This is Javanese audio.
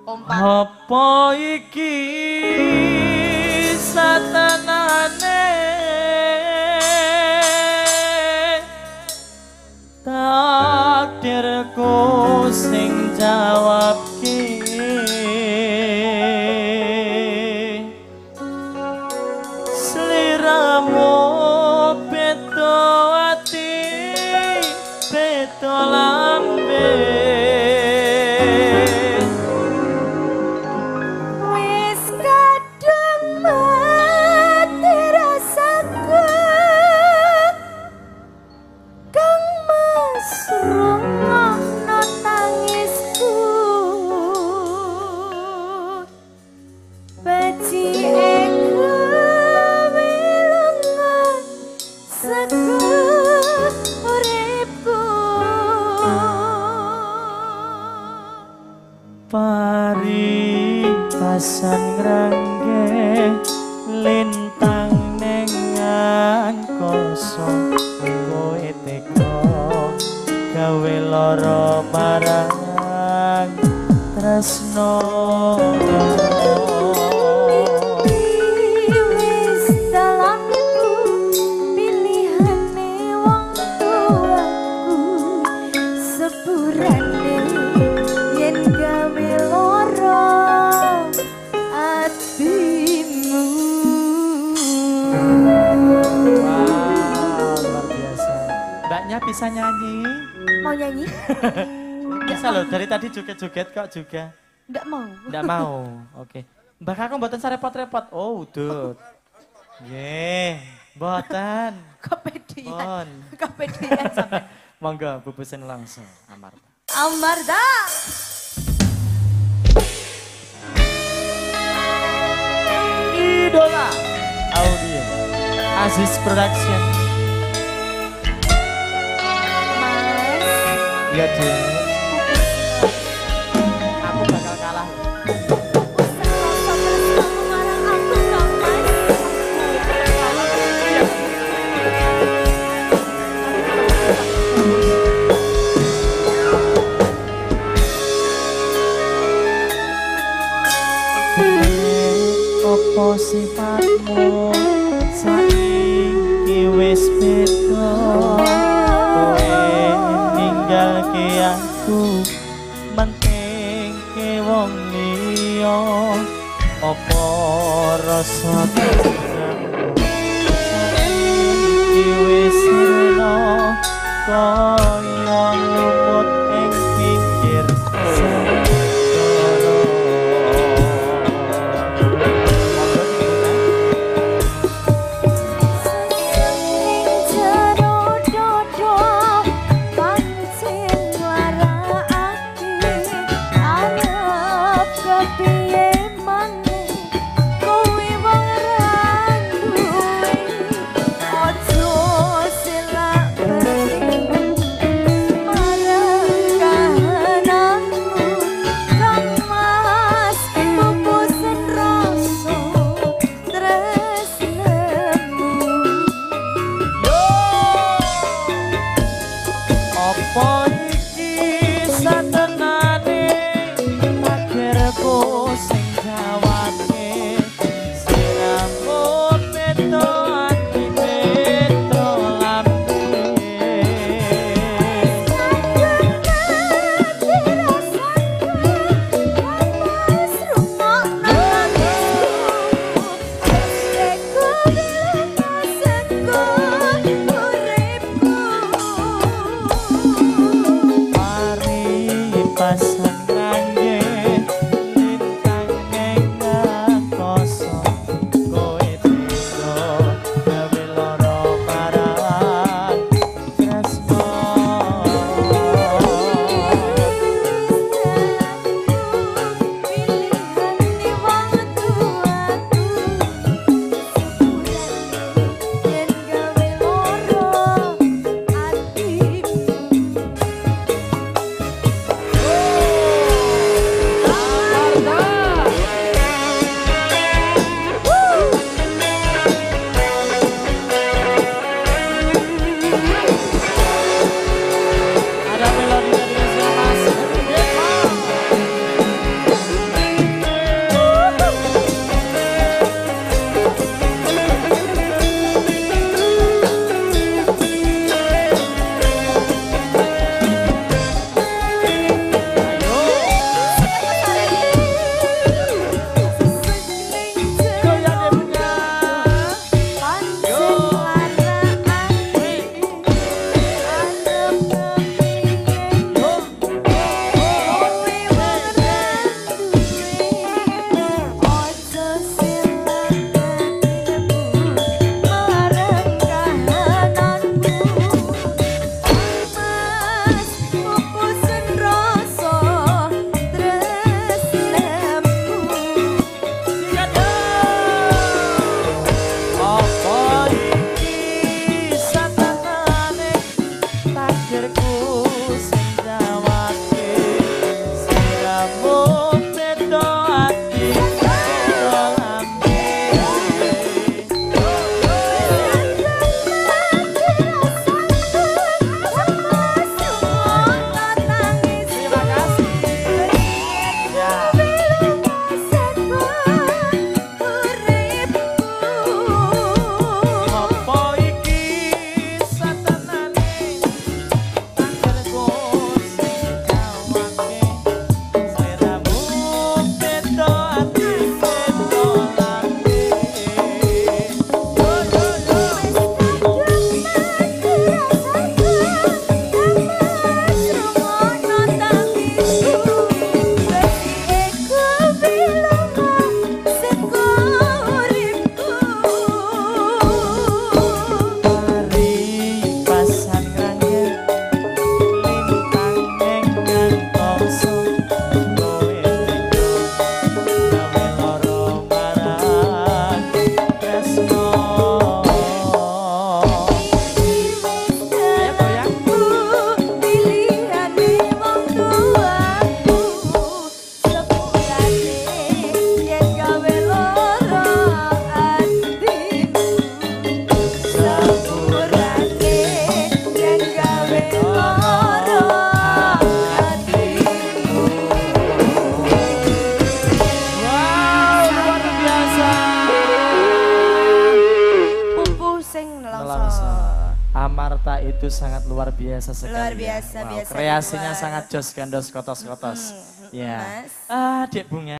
Apa iki satanane takdirku sing jawab ki sliramu beto ati beto lambe wis kadung mati rasaku kang masrungokno tangisku beci aku milunga saka uripku pari pasan ngrangge lintang nengan kosong kowe teko gawe lara marang tresno wis dalamku pilihane wong tuaku sepurane yen gawe lara atimu. wow luar biasa mbaknya bisa nyanyi Mau nyanyi? bisa loh dari tadi joget-joget kok juga Enggak mau. nggak mau oke mbak aku mboten sarepot-repot oh udut ye mboten Kepedean. pon Kepedean sampai. monggo bubusen langsung Amarta Amarta. Idola Audio Aziz Production Mas. iya deh aku bakal kalah Rasa tresnamu marang aku kok, Mas. Apa sifatmu saiki wis beda kowe ninggalke aku mentingke wong liya apa rasa saiki wis sirna kaya lumut ing pinggir Amarta itu sangat luar biasa sekali. Luar ya. biasa, Wow, biasa kreasinya dibuat. sangat jos gandos kotos-kotos. Ya. Mas. Dek Bunga.